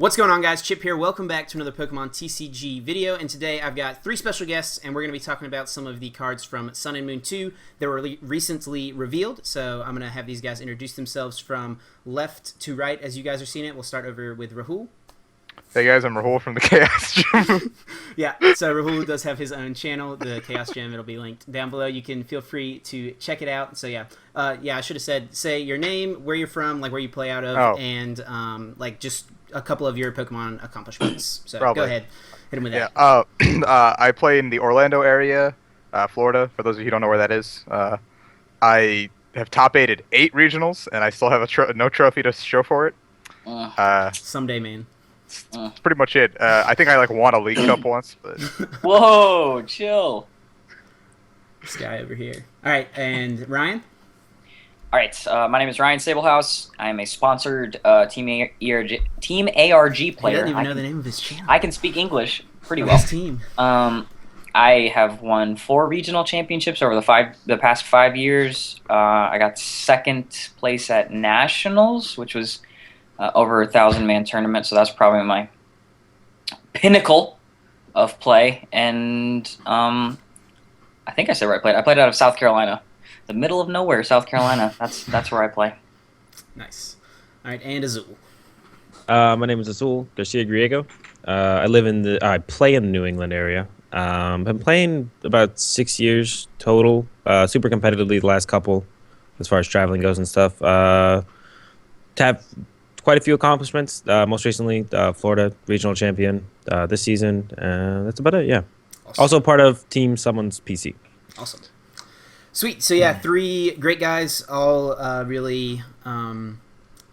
What's going on, guys? Chip here. Welcome back to another Pokemon TCG video, and today I've got three special guests, and we're going to be talking about some of the cards from Sun and Moon 2 that were recently revealed. So I'm going to have these guys introduce themselves from left to right as you guys are seeing it. We'll start over with Rahul. Hey guys, I'm Rahul from the Chaos Gym. Yeah, so Rahul does have his own channel, the Chaos Gym. It'll be linked down below. You can feel free to check it out. So yeah, I should have said, say your name, where you're from, like where you play out of, and like just a couple of your Pokemon accomplishments. So Go ahead, hit him with that. I play in the Orlando area, Florida. For those of you who don't know where that is, I have top 8'd 8 regionals, and I still have no trophy to show for it. Someday, man. That's pretty much it. I think I won a League Cup once, but whoa, chill. This guy over here. All right, and Ryan. All right, my name is Ryan Sablehouse. I am a sponsored Team ARG player. He doesn't even know the name of his channel. I can speak English pretty well. His team. I have won 4 regional championships over the past 5 years. I got second place at Nationals, which was over a 1,000-man tournament, so that's probably my pinnacle of play. And I think I said where I played. I played out of South Carolina, the middle of nowhere, South Carolina. That's where I play. Nice. All right, and Azul. My name is Azul Garcia Griego. I play in the New England area. Been playing about 6 years total, super competitively the last couple, as far as traveling goes and stuff. Have quite a few accomplishments. Most recently, Florida regional champion this season. That's about it. Yeah. Awesome. Also part of Team Someone's PC. Awesome. Sweet. So yeah, 3 great guys, all really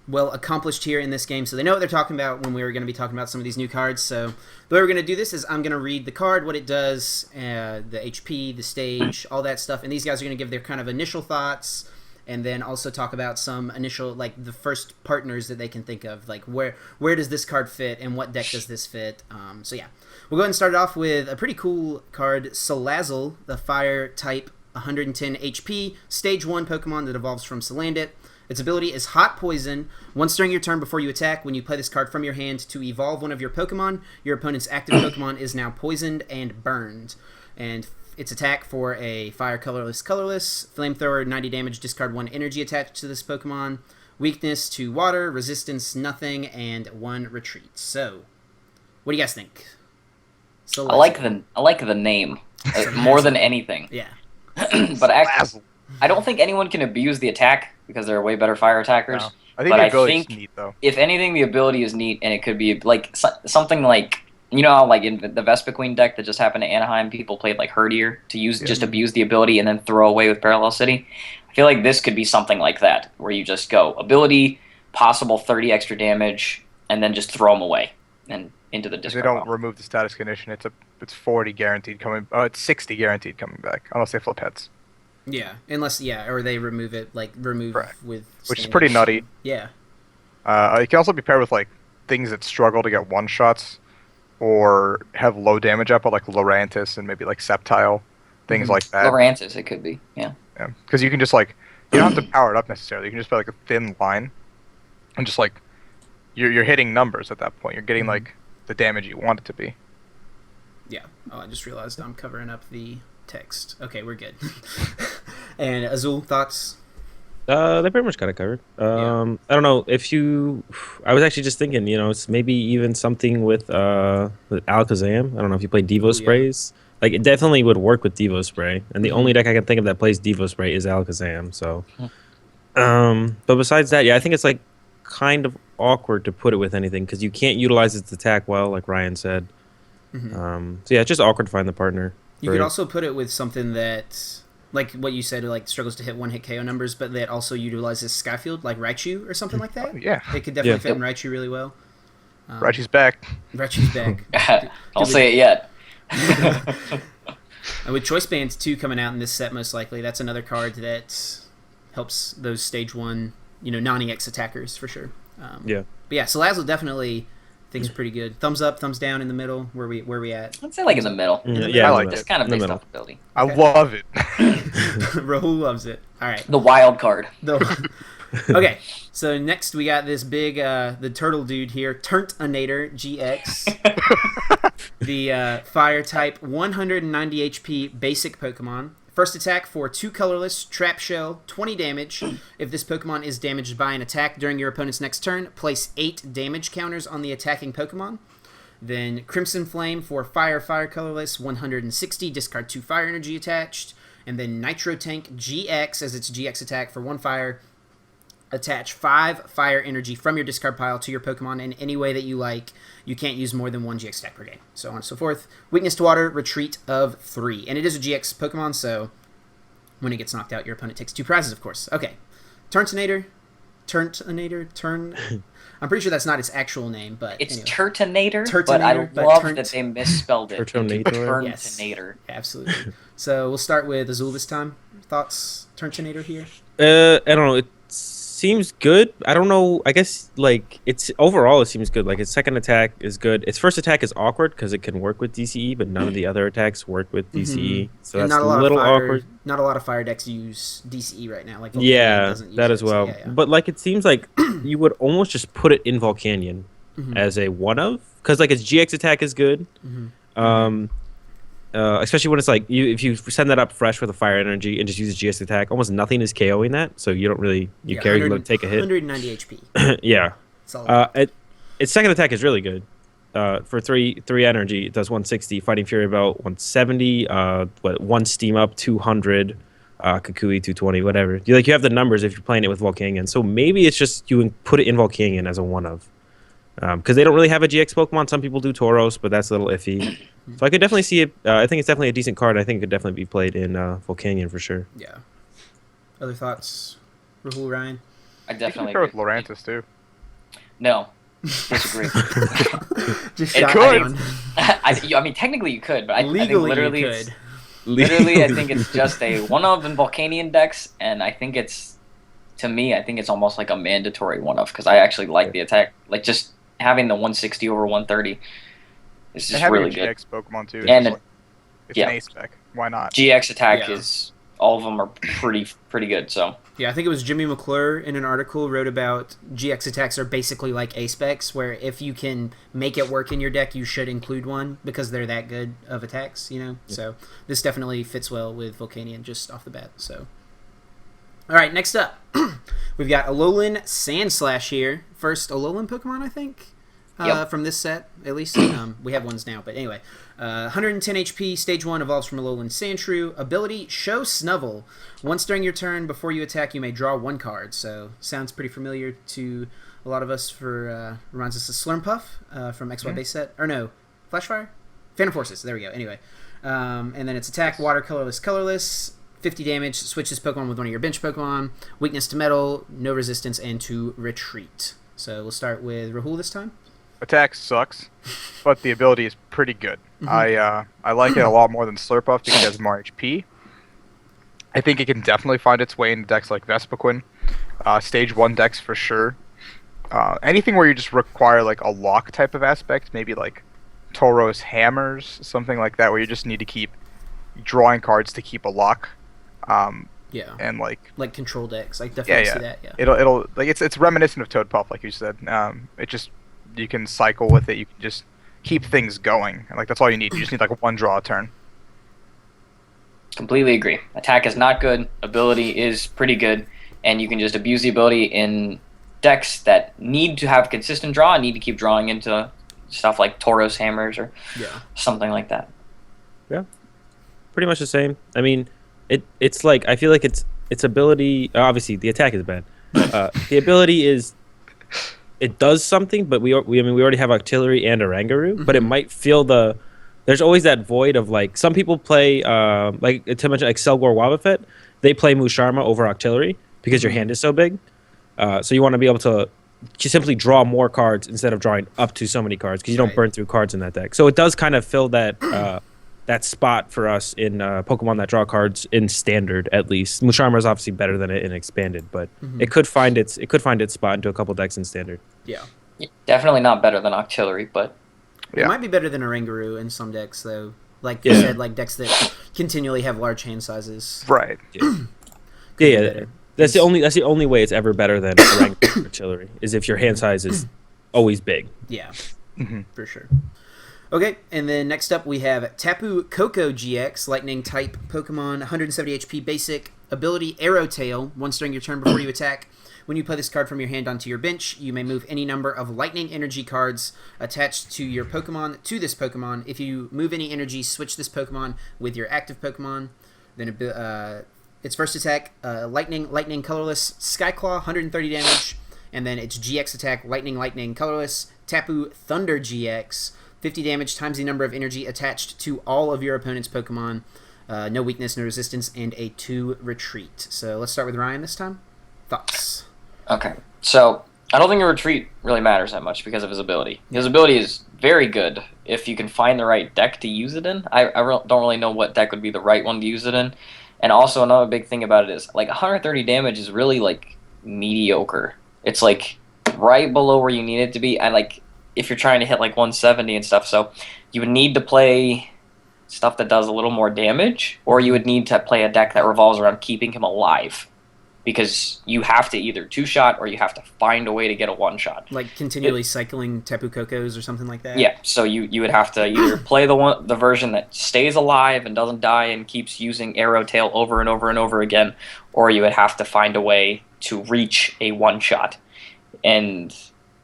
well accomplished here in this game. So they know what they're talking about when we were going to be talking about some of these new cards. So the way we're going to do this is I'm going to read the card, what it does, the HP, the stage, all that stuff. And these guys are going to give their kind of initial thoughts, and then also talk about some initial, like the first partners that they can think of, like where does this card fit and what deck does this fit. So yeah, we'll go ahead and start it off with a pretty cool card, Salazzle, the fire type, 110 HP, stage 1 Pokemon that evolves from Salandit. Its ability is Hot Poison. Once during your turn before you attack, when you play this card from your hand to evolve one of your Pokemon, your opponent's active Pokemon is now poisoned and burned. And its attack for a fire colorless, flamethrower, 90 damage, discard 1 energy attached to this Pokemon, weakness to water, resistance nothing, and 1 retreat. So, what do you guys think? I like the name more than anything. Yeah. But actually, I don't think anyone can abuse the attack because they're way better fire attackers. No. I think the ability is neat, though. If anything, the ability is neat, and it could be like something like, you know how like in the Vespa Queen deck that just happened to Anaheim, people played like Herdier to just abuse the ability and then throw away with Parallel City. I feel like this could be something like that, where you just go ability, possible 30 extra damage, and then just throw them away and into the discard. If they don't remove the status condition, it's 40 guaranteed coming. Oh, it's 60 guaranteed coming back, unless they flip heads. Yeah, or they remove it, with which is pretty nutty. Yeah. It can also be paired with like things that struggle to get one shots, or have low damage output, like Lurantis and maybe like Sceptile, things like that. Lurantis, it could be, yeah. Yeah, because you can just like, you don't have to power it up necessarily. You can just play like a thin line, and just like, you're hitting numbers at that point. You're getting like the damage you want it to be. Yeah. Oh, I just realized I'm covering up the text. Okay, we're good. And Azul, thoughts? They pretty much got it covered. I don't know if you. I was actually just thinking, it's maybe even something with Alakazam. I don't know if you play Devo sprays. Like it definitely would work with Devo Spray, and the only deck I can think of that plays Devo Spray is Alakazam. So, but besides that, yeah, I think it's like kind of awkward to put it with anything because you can't utilize its attack well, like Ryan said. So yeah, it's just awkward to find the partner. You could also put it with something that, like what you said, like struggles to hit one-hit KO numbers, but that also utilizes Skyfield, like Raichu or something like that. Oh, yeah. It could definitely fit in Raichu really well. Raichu's back. Raichu's back. Don't say it yet. And with Choice Bands 2 coming out in this set, most likely, that's another card that helps those stage 1, non-EX attackers for sure. But yeah, Salazzle definitely thinks pretty good. Thumbs up, thumbs down in the middle. Where we at? I'd say like in the middle. I like It's it. kind of based off ability. I love it. Rahul loves it. All right. The wild card. Okay, so next we got this big, the turtle dude here, Turtonator GX. The fire type, 190 HP basic Pokemon. First attack for 2 colorless, trap shell, 20 damage. If this Pokemon is damaged by an attack during your opponent's next turn, place 8 damage counters on the attacking Pokemon. Then Crimson Flame for fire colorless, 160, discard 2 fire energy attached. And then Nitro Tank GX as its GX attack for 1 fire. Attach 5 fire energy from your discard pile to your Pokemon in any way that you like. You can't use more than 1 GX attack per game. So on and so forth. Weakness to water, retreat of 3. And it is a GX Pokemon, so when it gets knocked out, your opponent takes 2 prizes, of course. Okay. Turtonator. I'm pretty sure that's not its actual name, but it's anyway. Turtonator, but I love that they misspelled it. Turtonator. Yes. Turtonator. Absolutely. So we'll start with Azul this time. Thoughts, Turtonator here? I don't know. It seems good. I don't know. I guess like it's overall it seems good. Like its second attack is good. Its first attack is awkward because it can work with DCE, but none of the other attacks work with DCE. So And that's a little awkward. Not a lot of fire decks use DCE right now. Like Volcanion Yeah, doesn't use that it, as well. So yeah. But like it seems like you would almost just put it in Volcanion as a one of because like its GX attack is good. Especially when it's like if you send that up fresh with a fire energy and just use a GX attack, almost nothing is KOing that, so you don't really care. You let it take a hit. 190 HP. Yeah. Solid. Its second attack is really good. For three energy, it does 160. Fighting Fury Belt 170. 1 Steam Up 200. Kukui 220. Whatever. You have the numbers if you're playing it with Volcanion. So maybe it's just you put it in Volcanion as a one of. Because they don't really have a GX Pokemon. Some people do Tauros, but that's a little iffy. So I could definitely see it. I think it's definitely a decent card. I think it could definitely be played in Volcanion for sure. Yeah. Other thoughts, Rahul, Ryan? I definitely go with agree. Lurantis too. No, disagree. Just It shot could. down. I mean, technically you could, but I think Legally, literally, you it's- could. literally, I think it's just a one of in Volcanion decks, and I think to me, I think it's almost like a mandatory one of because I actually like the attack, like just having the 160 over 130 is just really good. GX Pokemon too. And it's yeah. an ace spec. Why not? GX attack Yeah. is all of them are pretty good. So Yeah, I think it was Jimmy McClure in an article wrote about GX attacks are basically like A-specs, where if you can make it work in your deck, you should include one because they're that good of attacks, you know? Yeah. So this definitely fits well with Volcanion just off the bat, so. All right, next up, we've got a Lowland Sand Slash here. First Alolan Pokemon, I think, from this set, at least. We have ones now, but anyway. 110 HP, Stage 1, evolves from Alolan Sandshrew. Ability, Show Snuffle. Once during your turn, before you attack, you may draw 1 card. So, sounds pretty familiar to a lot of us reminds us of Slurmpuff from XY base set. Or no, Flashfire? Phantom Forces, there we go. Anyway. And then it's attack, water, colorless. 50 damage, switch this Pokemon with one of your bench Pokemon. Weakness to metal, no resistance, and to retreat. So we'll start with Rahul this time. Attack sucks, but the ability is pretty good. I like it a lot more than Slurpuff because it has more HP. I think it can definitely find its way into decks like Vespiquen. Stage 1 decks for sure. Anything where you just require like a lock type of aspect, maybe like Tauros Hammers, something like that, where you just need to keep drawing cards to keep a lock. Yeah. And like control decks. I definitely see that, yeah. It'll like it's reminiscent of Toadpuff, like you said. It just you can cycle with it, you can just keep things going. Like that's all you need. You just need like 1 draw a turn. completely agree. Attack is not good. Ability is pretty good, and you can just abuse the ability in decks that need to have consistent draw and need to keep drawing into stuff like Tauros Hammers or something like that. Yeah, pretty much the same. I mean, it's like I feel like its ability. Obviously, the attack is bad. The ability is it does something, but we already have Artillery and Oranguru, but it might feel there's always that void of like some people play like to mention like Selgor Wobbuffet, they play Musharma over Artillery because your hand is so big. So you want to be able to simply draw more cards instead of drawing up to so many cards because you don't burn through cards in that deck. So it does kind of fill that that spot for us in Pokemon that draw cards in Standard at least. Musharma is obviously better than it in Expanded, but it could find its spot into a couple decks in Standard. Yeah. Definitely not better than Artillery, but it might be better than Oranguru in some decks though. Like you said, like decks that continually have large hand sizes. Right. Yeah. That's the only way it's ever better than ranked artillery is if your hand size is always big. Yeah, for sure. Okay, and then next up we have Tapu Koko GX, Lightning type Pokemon, 170 HP basic, ability Arrow Tail. Once during your turn before you attack, when you play this card from your hand onto your bench, you may move any number of Lightning Energy cards attached to your Pokemon to this Pokemon. If you move any energy, switch this Pokemon with your active Pokemon. Then its first attack, Lightning Colorless, Skyclaw, 130 damage. And then its GX attack, Lightning Colorless, Tapu Thunder GX, 50 damage times the number of energy attached to all of your opponent's Pokemon. No weakness, no resistance, and a 2 retreat. So let's start with Ryan this time. Thoughts? Okay, so I don't think a retreat really matters that much because of his ability. His ability is very good if you can find the right deck to use it in. Don't really know what deck would be the right one to use it in. And also another big thing about it is, like, 130 damage is really, like, mediocre. It's, like, right below where you need it to be. And, like, if you're trying to hit, like, 170 and stuff, so you would need to play stuff that does a little more damage, or you would need to play a deck that revolves around keeping him alive. Because you have to either two-shot or you have to find a way to get a one-shot. Like continually cycling Tapu Kokos or something like that? Yeah, so you would have to either play the version that stays alive and doesn't die and keeps using Arrow Tail over and over and over again, or you would have to find a way to reach a one-shot. And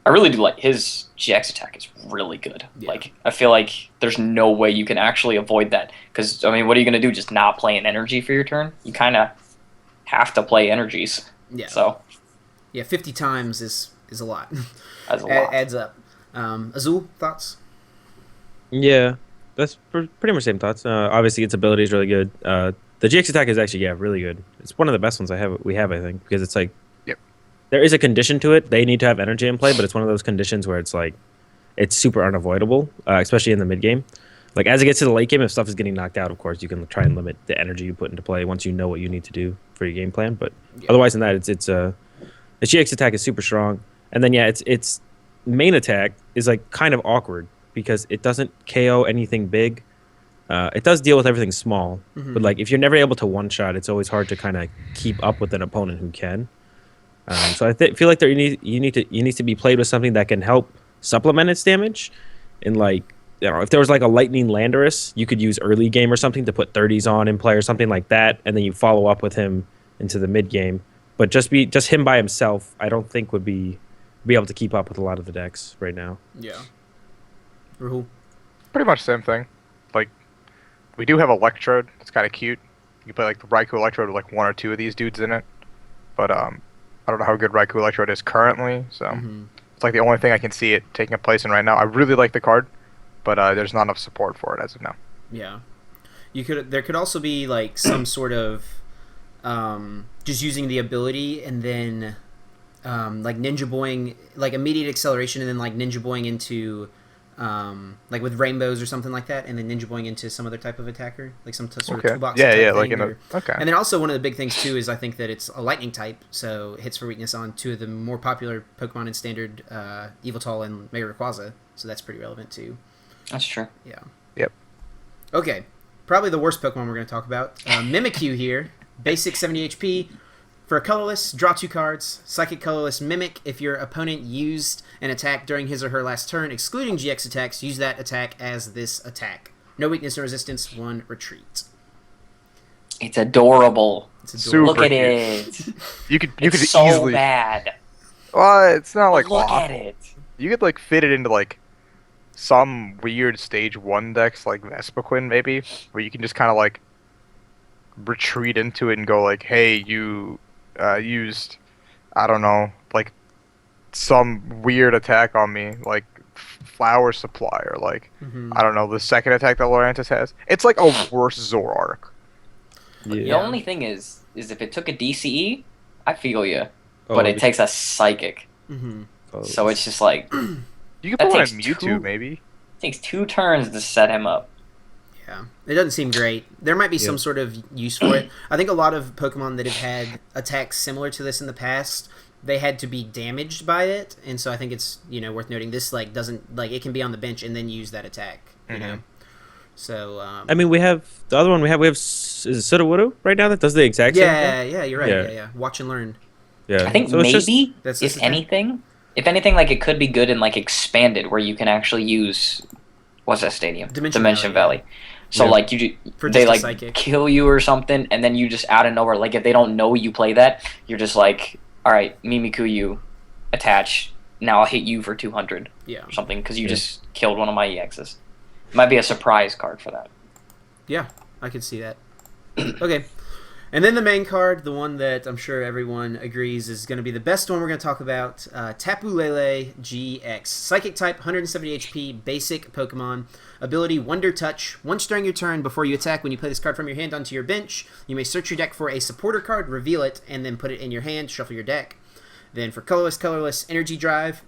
I really do like his GX attack is really good. Yeah. Like, I feel like there's no way you can actually avoid that. Because, I mean, what are you going to do? Just not play an energy for your turn? You kind of have to play energies. Yeah. So. Yeah, 50 times is a lot. That's a lot. Adds up. Azul, thoughts? Yeah, that's pretty much the same thoughts. Obviously, its ability is really good. The GX attack is actually, really good. It's one of the best ones we have, I think, because it's like, there is a condition to it. They need to have energy in play, but it's one of those conditions where it's like, it's super unavoidable, especially in the mid game. Like, as it gets to the late game, if stuff is getting knocked out, of course, you can try and limit the energy you put into play once you know what you need to do for your game plan. But otherwise than that, the GX attack is super strong. And then, its main attack is, like, kind of awkward because it doesn't KO anything big. It does deal with everything small. But, like, if you're never able to one-shot, it's always hard to kind of keep up with an opponent who can. So I feel like you need to be played with something that can help supplement its damage. And, like, if there was like a Lightning Landorus, you could use early game or something to put 30s on in play or something like that, and then you follow up with him into the mid game. But just him by himself, I don't think would be able to keep up with a lot of the decks right now. Yeah. Rahul? Pretty much the same thing. Like, we do have Electrode. It's kind of cute. You can play like the Raikou Electrode with like one or two of these dudes in it. But I don't know how good Raikou Electrode is currently, so it's like the only thing I can see it taking a place in right now. I really like the card, but there's not enough support for it as of now. Yeah, there could also be like some sort of just using the ability and then like Ninja Boying, like immediate acceleration, and then like Ninja Boying into like with rainbows or something like that, and then Ninja Boying into some other type of attacker, like some sort of toolbox. Okay. And then also one of the big things too is I think that it's a lightning type, so it hits for weakness on two of the more popular Pokemon in Standard, Yveltal and Mega Rayquaza. So that's pretty relevant too. That's true. Yeah. Yep. Okay, probably the worst Pokemon we're going to talk about. Mimikyu here, basic 70 HP. For a colorless, draw 2 cards. Psychic colorless Mimic. If your opponent used an attack during his or her last turn, excluding GX attacks, use that attack as this attack. No weakness or resistance, 1 retreat. It's adorable. Super Look at cute. it. You could so easily. bad. Well, it's not like Look awful. at it. You could like fit it into like some weird stage 1 decks like Vespiquen maybe, where you can just kind of like retreat into it and go like, hey, you used, I don't know, like some weird attack on me, like Flower Supply, or like, I don't know, the second attack that Lurantis has. It's like a worse Zoroark. Yeah. The only thing is if it took a DCE, I feel you, but it takes a Psychic. So it's just like... You could put one in Mewtwo, maybe. It takes 2 turns to set him up. Yeah, it doesn't seem great. There might be some sort of use for it. I think a lot of Pokemon that have had attacks similar to this in the past, they had to be damaged by it, and so I think it's worth noting this like doesn't like it can be on the bench and then use that attack. You know, So I mean, we have the other one. We have is it Sudowoodo right now that does the exact same thing? yeah, you're right. Yeah. Watch and learn. Yeah. I think So it's just maybe That's if the thing. anything, like it could be good in like expanded, where you can actually use what's that stadium? Dimension Valley. So Yeah. like For they just a like psychic. kill you or something, and then you just out of nowhere, like if they don't know you play that, you're just like, all right, Mimikyu, attach. Now I'll hit you for 200 Yeah. or something because you Yeah. just killed one of my EXs. Might be a surprise card for that. Yeah, I could see that. Okay. And then the main card, the one that I'm sure everyone agrees is going to be the best one we're going to talk about, Tableaul GX. Psychic type, 170 HP, basic Pokemon. Ability, Wonder Touch. Once during your turn, before you attack, when you play this card from your hand onto your bench, you may search your deck for a supporter card, reveal it, and then put it in your hand, shuffle your deck. Then for colorless, Energy Drive.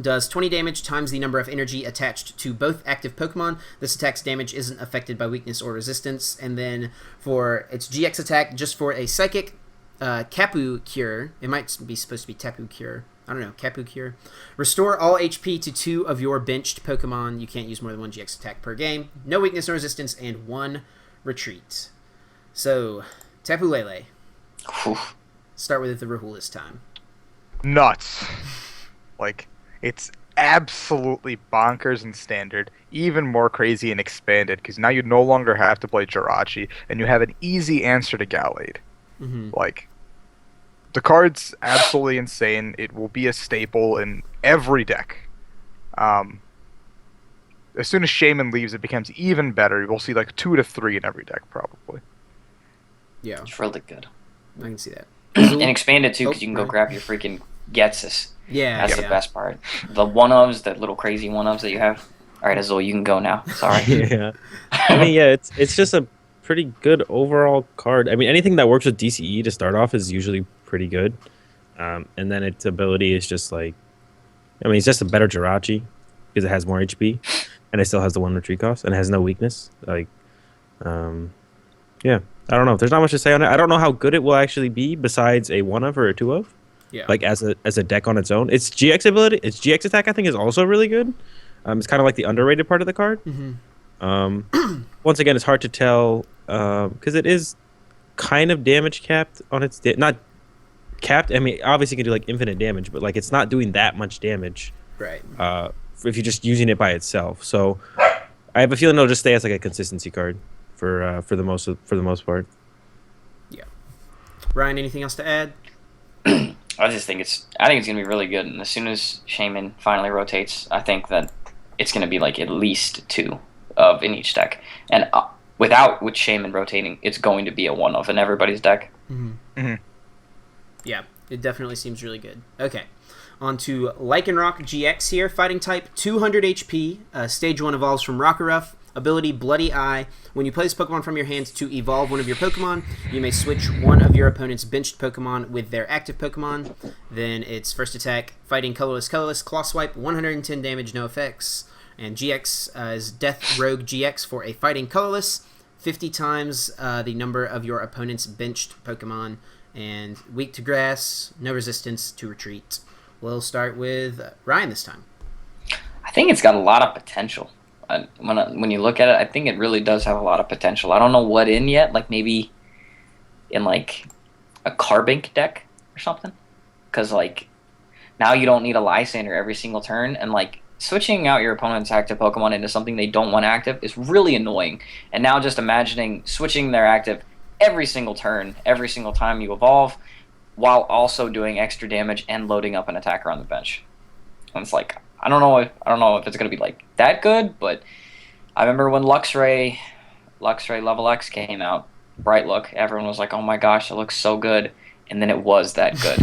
Does 20 damage times the number of energy attached to both active Pokemon. This attack's damage isn't affected by weakness or resistance. And then for its GX attack, just for a Psychic Kapu Cure, it might be supposed to be Tapu Cure. I don't know, Kapu Cure. Restore all HP to 2 of your benched Pokemon. You can't use more than 1 GX attack per game. No weakness or resistance, and 1 retreat. So, Tapu Lele. Whew. Start with the Rahul this time. Nuts. Like, it's absolutely bonkers in standard, even more crazy in expanded, because now you no longer have to play Jirachi, and you have an easy answer to Gallade. Mm-hmm. Like, the card's absolutely insane. It will be a staple in every deck. As soon as Shaman leaves, it becomes even better. We'll see like 2 to 3 in every deck, probably. Yeah, It's really good. I can see that. And expanded too, because you can go right. grab your freaking Getsus. Yeah, That's yeah. the best part. The one-ofs, the little crazy one-ofs that you have. All right, Azul, you can go now. Sorry. Yeah. I mean, yeah, it's just a pretty good overall card. I mean, anything that works with DCE to start off is usually pretty good. And then its ability is just like, I mean, it's just a better Jirachi because it has more HP and it still has the 1 retreat cost and it has no weakness. Like, yeah, I don't know. There's not much to say on it. I don't know how good it will actually be besides a 1-of or a 2-of. Yeah. Like as a deck on its own. Its GX ability, its GX attack, I think, is also really good. It's kind of like the underrated part of the card. Mm-hmm. Once again, it's hard to tell because it is kind of damage capped on its not capped. I mean, obviously, you can do like infinite damage, but like it's not doing that much damage. Right. If you're just using it by itself. So I have a feeling it'll just stay as like a consistency card for the most part. Yeah. Ryan, anything else to add? I think it's gonna be really good. And as soon as Shaman finally rotates, I think that it's gonna be like at least 2 of in each deck. And with Shaman rotating, it's going to be a 1-of in everybody's deck. Mm-hmm. Mm-hmm. Yeah, it definitely seems really good. Okay. On to Lycanroc GX here. Fighting type, 200 HP. Stage 1 evolves from Rockruff. Ability, Bloody Eye. When you play this Pokemon from your hand to evolve one of your Pokemon, you may switch one of your opponent's benched Pokemon with their active Pokemon. Then its first attack, Fighting colorless, Claw Swipe, 110 damage, no effects. And GX is Death Rogue GX for a Fighting colorless, 50 times the number of your opponent's benched Pokemon. And weak to grass, no resistance to retreat. We'll start with Ryan this time. I think it's got a lot of potential. When you look at it, I think it really does have a lot of potential. I don't know what in yet, like maybe in like a Carbink deck or something. Because like now you don't need a Lysander every single turn, and like switching out your opponent's active Pokemon into something they don't want active is really annoying. And now just imagining switching their active every single turn, every single time you evolve, while also doing extra damage and loading up an attacker on the bench. And it's like, I don't know if it's gonna be like that good, but I remember when Luxray Level X came out, Bright Look, everyone was like, "Oh my gosh, it looks so good," and then it was that good.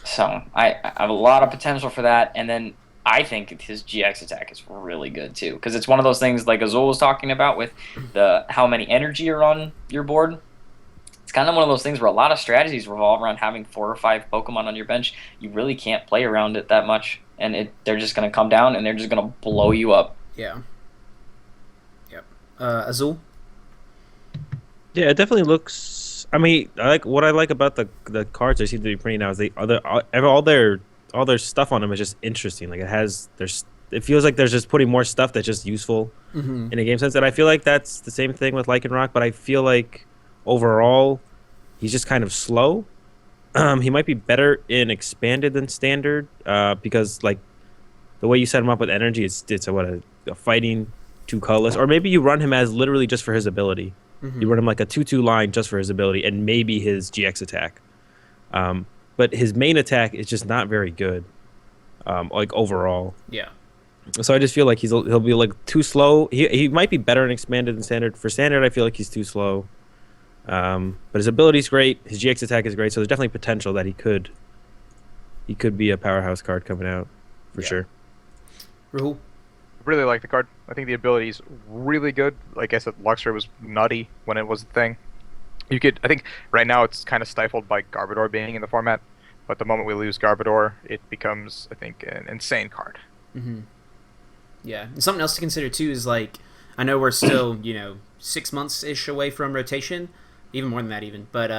So I have a lot of potential for that, and then I think his GX attack is really good too, because it's one of those things like Azul was talking about with the how many energy are on your board. It's kind of one of those things where a lot of strategies revolve around having 4 or 5 Pokemon on your bench. You really can't play around it that much, and they're just going to come down and they're just going to blow you up. Yeah. Yep. Azul? Yeah, it definitely looks. I mean, what I like about the cards they seem to be printing now is all their stuff on them is just interesting. Like it has it feels like there's just putting more stuff that's just useful in a game sense. And I feel like that's the same thing with Lycanroc, but I feel like overall he's just kind of slow. He might be better in expanded than standard because like the way you set him up with energy, it's a fighting 2 colorless, or maybe you run him as literally just for his ability. You run him like a 2/2 line just for his ability and maybe his GX attack. But his main attack is just not very good, like overall. Yeah. So I just feel like he'll be like too slow. He might be better in expanded than standard. For standard, I feel like he's too slow. But his ability's great. His GX attack is great. So there's definitely potential that he could be a powerhouse card coming out for sure. Rahul? Really like the card. I think the ability's really good. Like I said, Luxray was nutty when it was a thing. I think right now it's kind of stifled by Garbodor being in the format, but the moment we lose Garbodor, it becomes, I think, an insane card. Yeah, and something else to consider too is like, I know we're still 6 months ish away from rotation, even more than that even. But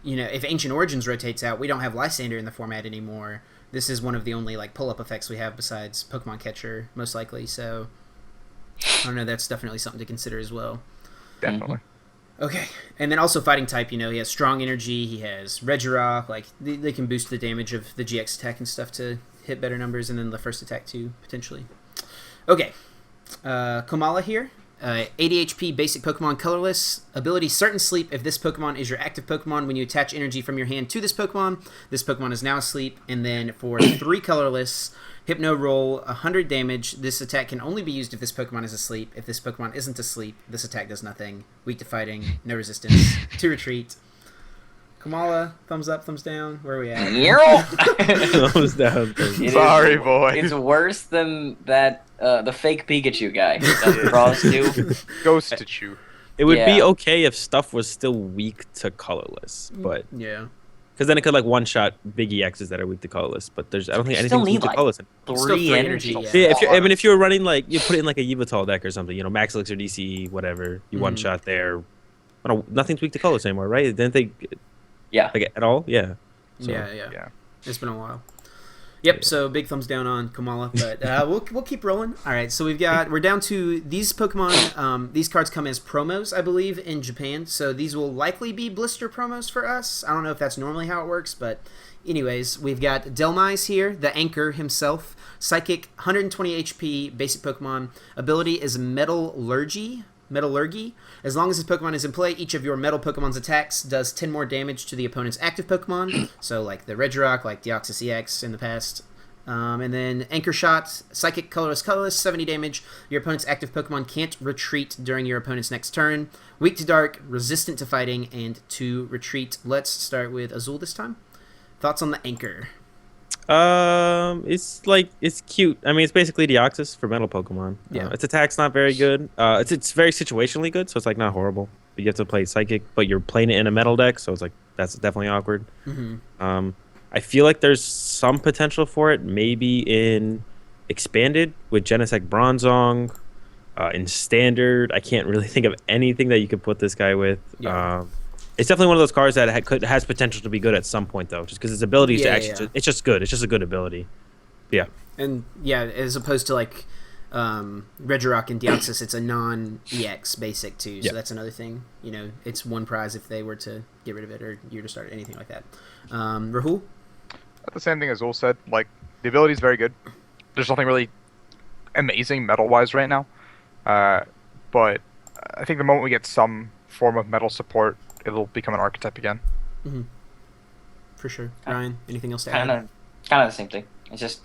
if Ancient Origins rotates out, we don't have Lysander in the format anymore. This is one of the only like pull-up effects we have besides Pokemon Catcher, most likely. So I don't know. That's definitely something to consider as well. Definitely. Okay, and then also fighting type. He has strong energy. He has Regirock. Like they can boost the damage of the GX attack and stuff to hit better numbers, and then the first attack too potentially. Okay, Kamala here. 80 HP, basic Pokemon, colorless. Ability Certain Sleep. If this Pokemon is your active Pokemon, when you attach energy from your hand to this Pokemon is now asleep. And then for 3 colorless, Hypno Roll, 100 damage. This attack can only be used if this Pokemon is asleep. If this Pokemon isn't asleep, this attack does nothing. Weak to fighting, no resistance, to retreat. Kamala, thumbs up, thumbs down. Where are we at? Thumbs down. Sorry, boy. It's worse than that the fake Pikachu guy. That Frost do. Ghost to chew. It would be okay if stuff was still weak to colorless, but yeah, because then it could like one shot big EXs that are weak to colorless. But I don't think anything's weak to colorless. 3 energy. Yeah, if you were running like you put it in like a Yveltal deck or something, Max Elixir DC, whatever, you one shot there. Nothing's weak to colorless anymore, right? Didn't they? Yeah. Like at all? Yeah. So, yeah. It's been a while. Yep. So big thumbs down on Kamala, but we'll keep rolling. All right. So we're down to these Pokemon. These cards come as promos, I believe, in Japan. So these will likely be blister promos for us. I don't know if that's normally how it works, but anyways, we've got Delmas here, the Anchor himself. Psychic, 120 HP, basic Pokemon. Ability is Metallurgy. As long as this Pokemon is in play, each of your Metal Pokemon's attacks does 10 more damage to the opponent's active Pokemon. So like the Regirock, like Deoxys EX in the past. And then Anchor Shot, Psychic, colorless, 70 damage. Your opponent's active Pokemon can't retreat during your opponent's next turn. Weak to Dark, resistant to fighting, and to retreat. Let's start with Azul this time. Thoughts on the Anchor? It's cute. I mean, it's basically Deoxys for metal Pokemon. Its attack's not very good. It's very situationally good, so it's like not horrible. But you have to play Psychic, but you're playing it in a metal deck, so it's like that's definitely awkward. I feel like there's some potential for it, maybe in expanded with Genesect Bronzong. In standard, I can't really think of anything that you could put this guy with. It's definitely one of those cards that has potential to be good at some point, though, just because its abilities it's just good. It's just a good ability. Yeah. And as opposed to like Regirock and Deoxys, it's a non-EX basic too, so that's another thing. It's one prize if they were to get rid of it or you were to start anything like that. Rahul? The same thing as Azul said. Like, the ability is very good. There's nothing really amazing metal-wise right now, but I think the moment we get some form of metal support, it'll become an archetype again. For sure. Ryan, anything else to add? Kind of the same thing. It's just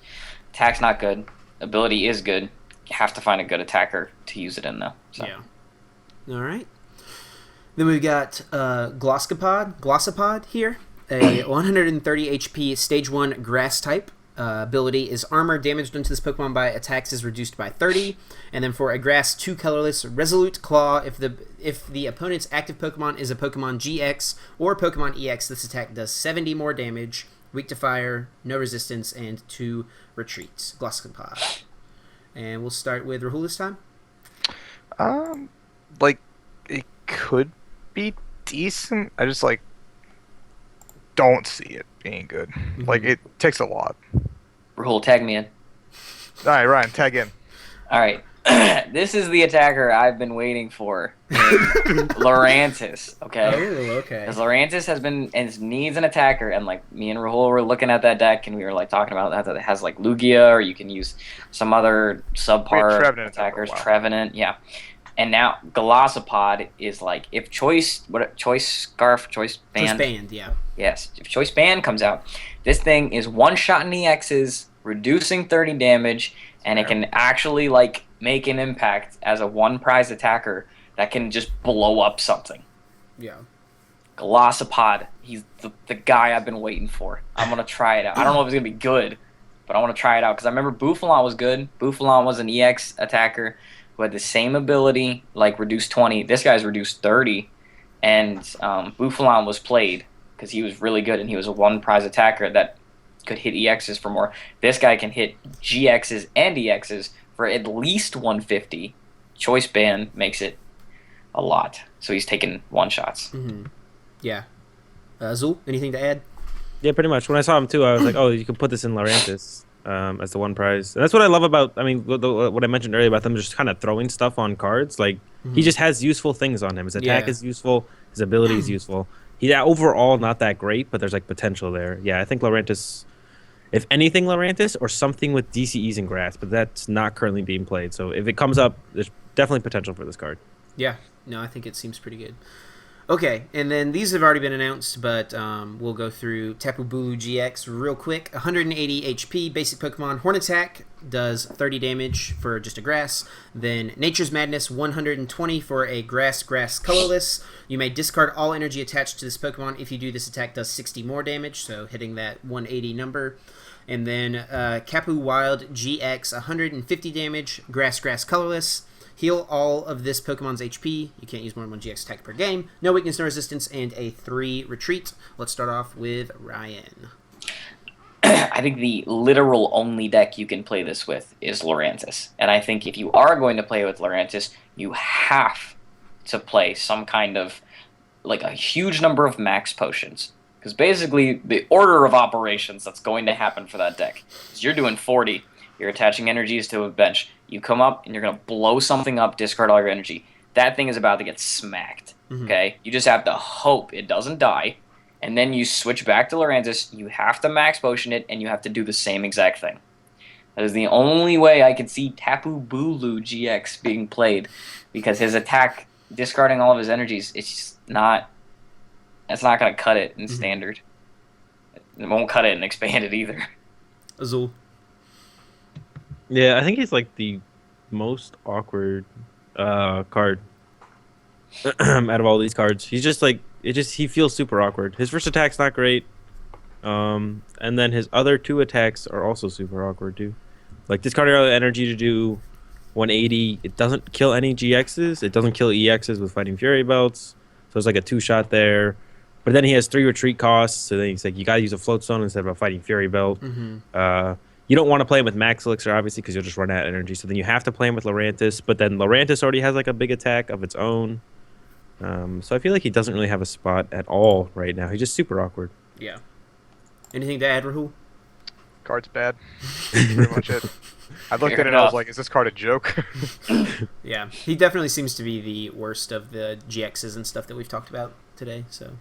attack's not good. Ability is good. You have to find a good attacker to use it in, though. So. Yeah. All right. Then we've got Glossopod here. A 130 HP Stage 1 Grass type. Ability is Armor. Damage done to this Pokemon by attacks is reduced by 30. And then for a Grass 2 colorless, Resolute Claw. If the opponent's active Pokemon is a Pokemon GX or Pokemon EX, this attack does 70 more damage. Weak to fire, no resistance, and 2 retreats. Glossopod. And we'll start with Rahul this time. It could be decent. I just don't see it being good. Like, it takes a lot. Rahul, tag me in. All right, Ryan, tag in. All right. This is the attacker I've been waiting for in Lurantis, okay? Oh, okay. Because Lurantis needs an attacker, and like me and Rahul were looking at that deck, and we were like talking about that it has like Lugia, or you can use some other subpar Trevenant attackers, for a while. Trevenant, yeah. And now Glacial Pod is like if choice band. Choice band, yeah. Yes, if Choice Band comes out, this thing is one-shot in EXs, reducing 30 damage, and it can actually like make an impact as a one-prize attacker that can just blow up something. Yeah. Glacial Pod, he's the guy I've been waiting for. I'm going to try it out. I don't know if it's going to be good, but I want to try it out because I remember Bouffalon was good. Bouffalon was an EX attacker who had the same ability, like reduce 20. This guy's reduced 30, and Bouffalon was played because he was really good and he was a one-prize attacker that could hit EXs for more. This guy can hit GXs and EXs for at least 150. Choice Band makes it a lot, so he's taking one-shots. Mm-hmm. Yeah. Azul, anything to add? Yeah, pretty much. When I saw him too, I was like, oh, you can put this in Lurantis as the one prize. And that's what I love about, I mean, what I mentioned earlier about them just kind of throwing stuff on cards. Like, he just has useful things on him. His attack is useful. His ability is useful. He's overall not that great, but there's like potential there. Yeah, I think Lurantis, if anything, Lurantis or something with DCEs and grass, but that's not currently being played. So if it comes up, there's definitely potential for this card. Yeah. No, I think it seems pretty good. Okay, and then these have already been announced, but we'll go through Tableaul GX real quick. 180 HP, basic Pokemon. Horn Attack does 30 damage for just a grass. Then Nature's Madness, 120 for a grass colorless. You may discard all energy attached to this Pokemon. If you do, this attack does 60 more damage, so hitting that 180 number. And then Kapu Wild GX, 150 damage, grass colorless. Heal all of this Pokemon's HP. You can't use more than one GX attack per game. No weakness, no resistance, and a 3 retreat. Let's start off with Ryan. I think the literal only deck you can play this with is Lurantis. And I think if you are going to play with Lurantis, you have to play some kind of, like a huge number of max potions. Because basically, the order of operations that's going to happen for that deck is you're doing 40, you're attaching energies to a bench. You come up and you're going to blow something up, discard all your energy. That thing is about to get smacked, okay? You just have to hope it doesn't die, and then you switch back to Lurantis, you have to max potion it, and you have to do the same exact thing. That is the only way I can see Tableaul GX being played, because his attack, discarding all of his energies, it's just not... That's not going to cut it in Standard. It won't cut it in Expanded either. Azul. Yeah, I think he's like the most awkward card out of all these cards. He's just like he feels super awkward. His first attack's not great, and then his other two attacks are also super awkward too. Like discarding all the energy to do 180. It doesn't kill any GXs. It doesn't kill EXs with Fighting Fury belts. So it's like a 2-shot there. But then he has 3 retreat costs. So then he's like, you gotta use a Float Stone instead of a Fighting Fury belt. You don't want to play him with Max Elixir, obviously, because you'll just run out of energy. So then you have to play him with Lurantis. But then Lurantis already has like a big attack of its own. So I feel like he doesn't really have a spot at all right now. He's just super awkward. Yeah. Anything to add, Rahul? Card's bad. That's pretty much it. I looked at it and I was like, is this card a joke? Yeah. He definitely seems to be the worst of the GXs and stuff that we've talked about today, so...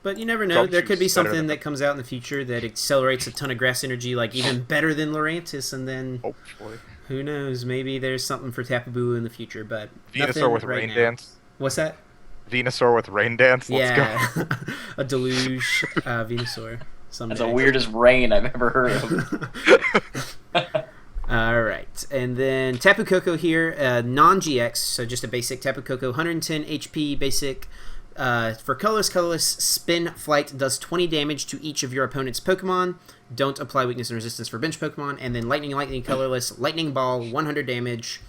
But you never know. There could be something that comes out in the future that accelerates a ton of grass energy, like even better than Lurantis, and then hopefully, who knows? Maybe there's something for Tableaul in the future. But Venusaur with Rain Dance. What's that? Venusaur with Rain Dance. Let's go. A deluge Venusaur. Someday. That's the weirdest rain I've ever heard of. All right, and then Tapu Koko here, non-GX, so just a basic Tapu Koko, 110 HP, basic. For colorless, Spin Flight does 20 damage to each of your opponent's Pokemon. Don't apply weakness and resistance for bench Pokemon. And then Lightning colorless, Lightning Ball, 100 damage,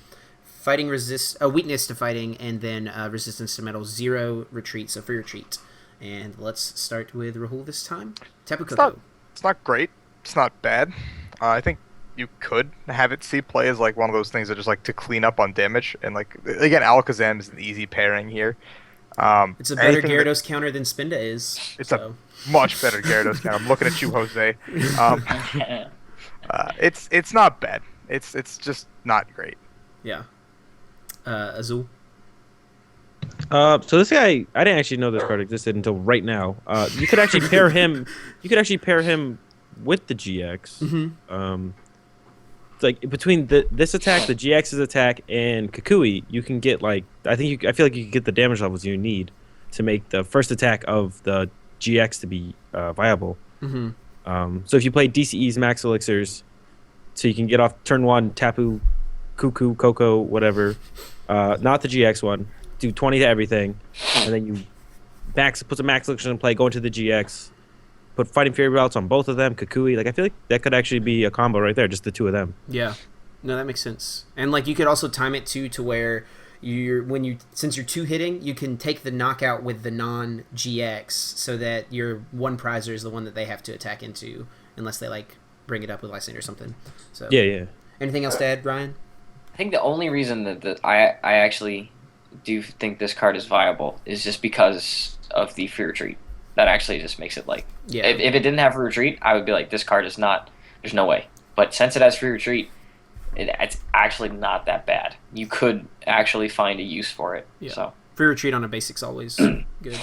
weakness to fighting, and then resistance to metal, 0 retreat, so free retreat. And let's start with Rahul this time. Tapu Koko. It's not great. It's not bad. I think you could have it see play as like one of those things that just like to clean up on damage. And like again, Alakazam is an easy pairing here. It's a better Gyarados counter than Spinda is. It's a much better Gyarados counter. I'm looking at you, Jose. It's not bad. It's just not great. Yeah. Azul. So this guy, I didn't actually know this card existed until right now. You could actually pair him. You could actually pair him with the GX. Mm-hmm. It's like between this attack, the GX's attack, and Kukui, you can get like I feel like you can get the damage levels you need to make the first attack of the GX to be viable. Mm-hmm. So if you play DCE's Max Elixirs, so you can get off turn 1 Tapu, Cuckoo, Coco, whatever, not the GX one. Do 20 to everything, and then you put some Max Elixir in play, go into the GX, put Fighting Fury Belts on both of them, Kukui. Like I feel like that could actually be a combo right there, just the two of them. Yeah. No, that makes sense. And like you could also time it too to where since you're two hitting, you can take the knockout with the non GX so that your one prizer is the one that they have to attack into unless they like bring it up with Lysander or something. So Yeah. Anything else to add, Ryan? I think the only reason that I actually do think this card is viable is just because of the free retreat. That actually just makes it like Yeah. If it didn't have free retreat, I would be like, this card is not. There's no way. But since it has free retreat, it's actually not that bad. You could actually find a use for it. Yeah. So Free retreat on a basic's always good.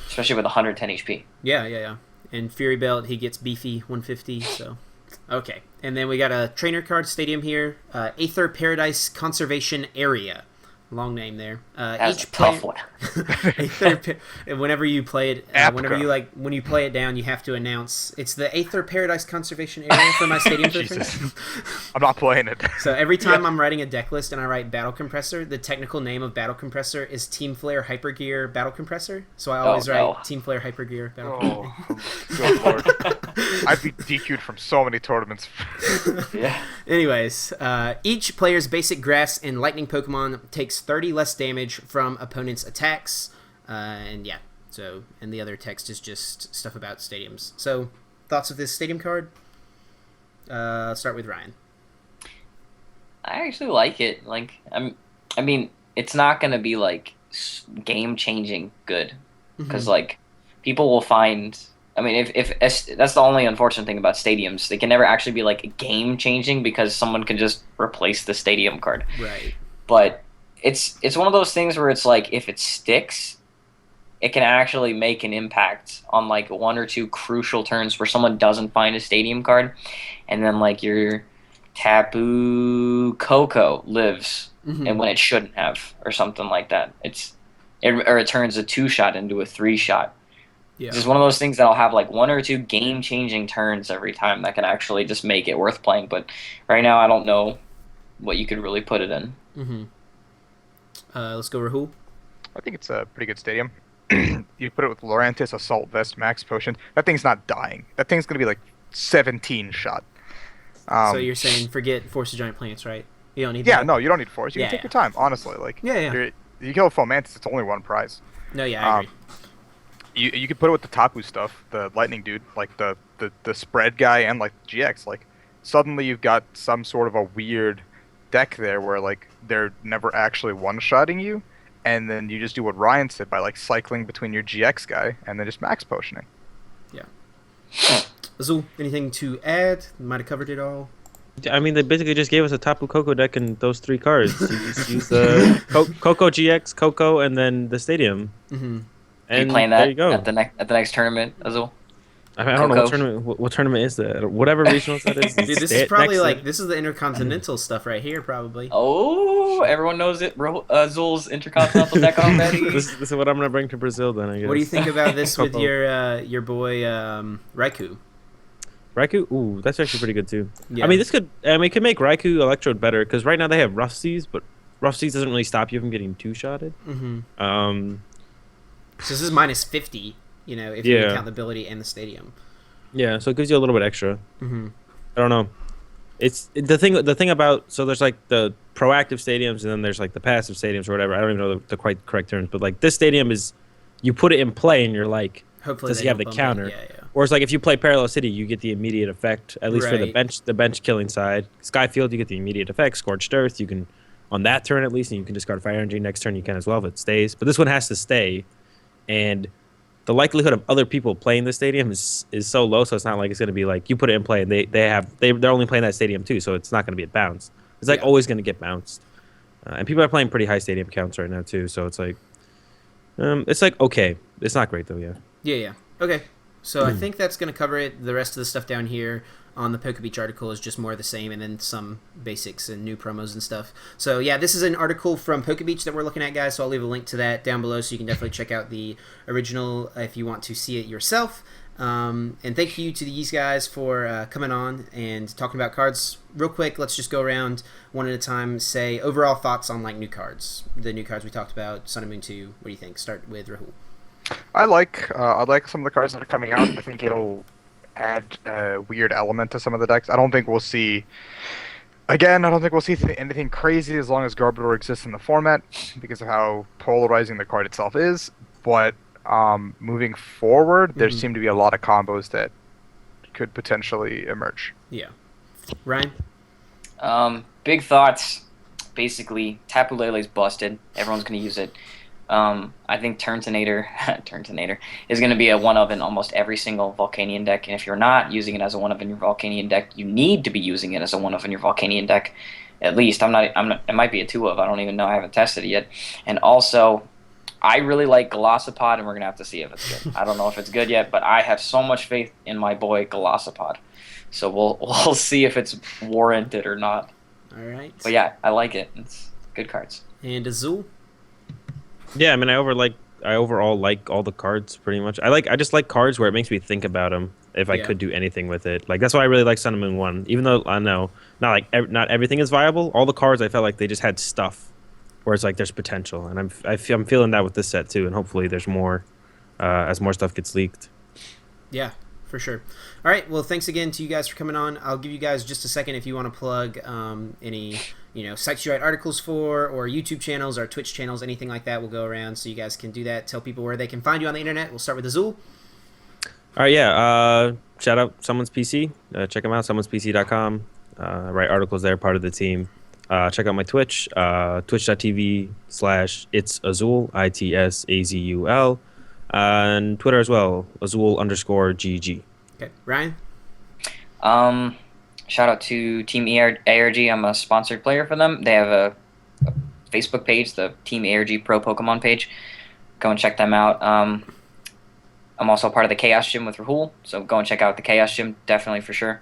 especially with 110 HP. Yeah. And Fury Belt, he gets beefy 150. So okay. And then we got a trainer card stadium here. Aether Paradise Conservation Area. Long name there. That's Each a tough one. Whenever you play it, Apka. when you play it down, you have to announce it's the Aether Paradise Conservation Area for my stadium. Jesus. I'm not playing it. So every time I'm writing a deck list and I write Battle Compressor, the technical name of Battle Compressor is Team Flare Hypergear Battle Compressor. So I always write Team Flare Hypergear Battle Compressor. Good lord. I've been DQ'd from so many tournaments. Yeah. Anyways, each player's basic grass and lightning Pokemon takes 30 less damage from opponents' attacks. And the other text is just stuff about stadiums. So, thoughts of this stadium card? Start with Ryan. I actually like it. Like, I mean, it's not going to be like game-changing good because like people will find. I mean, if that's the only unfortunate thing about stadiums, they can never actually be like game-changing because someone can just replace the stadium card. Right. But it's one of those things where it's like if it sticks, it can actually make an impact on like one or two crucial turns where someone doesn't find a stadium card, and then like your Tapu Koko lives and when it shouldn't have or something like that. It turns a 2-shot into a 3-shot. Yeah. It's just one of those things that'll have like one or two game-changing turns every time that can actually just make it worth playing. But right now, I don't know what you could really put it in. Mm-hmm. Let's go Rahul. I think it's a pretty good stadium. You put it with Lorantis, Assault Vest, Max Potion. That thing's not dying. That thing's going to be like 17 shot. So you're saying forget Force of Giant Plants, right? You don't need that? Yeah, no, you don't need Force. You can take your time, honestly. Like, you kill Fomantis, it's only one prize. No, yeah, I agree. You could put it with the Tapu stuff, the Lightning dude, like the spread guy and like GX. Like, suddenly you've got some sort of a weird deck there where like they're never actually one-shotting you, and then you just do what Ryan said by like cycling between your GX guy and then just max potioning. Yeah. Azul, anything to add? Might have covered it all. I mean, they basically just gave us a Tapu Koko deck and those 3 cards. You just use the Koko GX, Koko, and then the stadium. Mm-hmm. Are you playing that at the next tournament, Azul? I don't know what tournament is that. Whatever regionals that is. Dude, this is probably like this is the intercontinental stuff right here, probably. Oh, everyone knows it. Azul's intercontinental deck already. This is what I'm gonna bring to Brazil then. I guess. What do you think about this with your boy Raikou? Raikou, ooh, that's actually pretty good too. Yeah. I mean, it could make Raikou Electrode better because right now they have Rough Seas, but Rough Seas doesn't really stop you from getting 2-shotted. Mm-hmm. So this is minus 50. You know, if you count the ability and the stadium. Yeah, so it gives you a little bit extra. Mm-hmm. I don't know. It's the thing about, so there's like the proactive stadiums and then there's like the passive stadiums or whatever. I don't even know the quite correct terms, but like this stadium is, you put it in play and you're like, hopefully does he have the counter? Or it's like if you play Parallel City, you get the immediate effect, at least for the bench killing side. Skyfield, you get the immediate effect. Scorched Earth, you can, on that turn at least, and you can discard Fire Energy. Next turn you can as well if it stays. But this one has to stay. And the likelihood of other people playing the stadium is so low. So it's not like it's going to be like you put it in play and they're only playing that stadium too. So it's not going to be bounced. It's like always going to get bounced. And people are playing pretty high stadium counts right now too. So it's like okay. It's not great though. Yeah. Yeah. Okay. So I think that's going to cover it. The rest of the stuff down here on the Poke Beach article is just more of the same, and then some basics and new promos and stuff. So yeah, this is an article from Poke Beach that we're looking at, guys. So I'll leave a link to that down below, so you can definitely check out the original if you want to see it yourself. And thank you to these guys for coming on and talking about cards. Real quick, let's just go around one at a time. Say overall thoughts on like new cards, the new cards we talked about, Sun and Moon 2. What do you think? Start with Rahul. I like some of the cards that are coming out. I think it'll add a weird element to some of the decks. I don't think we'll see anything crazy as long as Garbodor exists in the format because of how polarizing the card itself is. But moving forward, there seem to be a lot of combos that could potentially emerge. Yeah. Ryan? Big thoughts. Basically, Tapu Lele's busted. Everyone's going to use it. I think Turtonator is going to be a one-of in almost every single Volcanion deck, and if you're not using it as a one-of in your Volcanion deck, you need to be using it as a one-of in your Volcanion deck. At least, I'm not. It might be a two-of. I don't even know. I haven't tested it yet. And also, I really like Glossopod, and we're going to have to see if it's good. I don't know if it's good yet, but I have so much faith in my boy Glossopod. So we'll see if it's warranted or not. All right. But yeah, I like it. It's good cards. And Azul? Yeah, I mean, I overall like all the cards pretty much. I just like cards where it makes me think about them if I could do anything with it. Like that's why I really like Sun and Moon 1. Even though I know not everything is viable, all the cards I felt like they just had stuff where it's like there's potential, and I'm feeling that with this set too, and hopefully there's more as more stuff gets leaked. Yeah, for sure. All right, well, thanks again to you guys for coming on. I'll give you guys just a second if you want to plug any sites you write articles for, or YouTube channels, or Twitch channels, anything like that. We'll go around so you guys can do that. Tell people where they can find you on the internet. We'll start with Azul. All right, yeah. Shout out Someone's PC. Check them out, someone'spc.com. Write articles there, part of the team. Check out my Twitch, twitch.tv/it's Azul, ITSAZUL, and Twitter as well, Azul_GG. Okay, Ryan? Shout out to Team ARG. I'm a sponsored player for them. They have a Facebook page, the Team ARG Pro Pokemon page. Go and check them out. I'm also part of the Chaos Gym with Rahul, so go and check out the Chaos Gym, definitely for sure.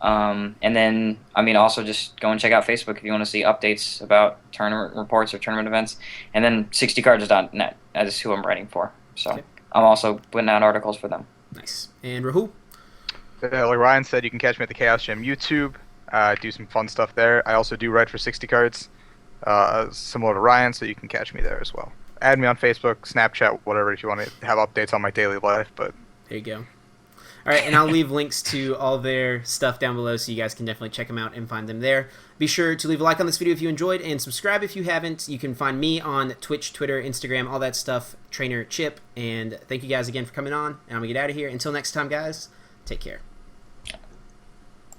And then, also just go and check out Facebook if you want to see updates about tournament reports or tournament events. And then 60cards.net, that is who I'm writing for. So I'm also putting out articles for them. Nice. And Rahul? Like Ryan said, you can catch me at the Chaos Gym YouTube. Do some fun stuff there. I also do write for 60 Cards, similar to Ryan, so you can catch me there as well. Add me on Facebook, Snapchat, whatever, if you want to have updates on my daily life. But there you go. All right, and I'll leave links to all their stuff down below, so you guys can definitely check them out and find them there. Be sure to leave a like on this video if you enjoyed, and subscribe if you haven't. You can find me on Twitch, Twitter, Instagram, all that stuff, Trainer Chip. And thank you guys again for coming on, and I'm going to get out of here. Until next time, guys, take care.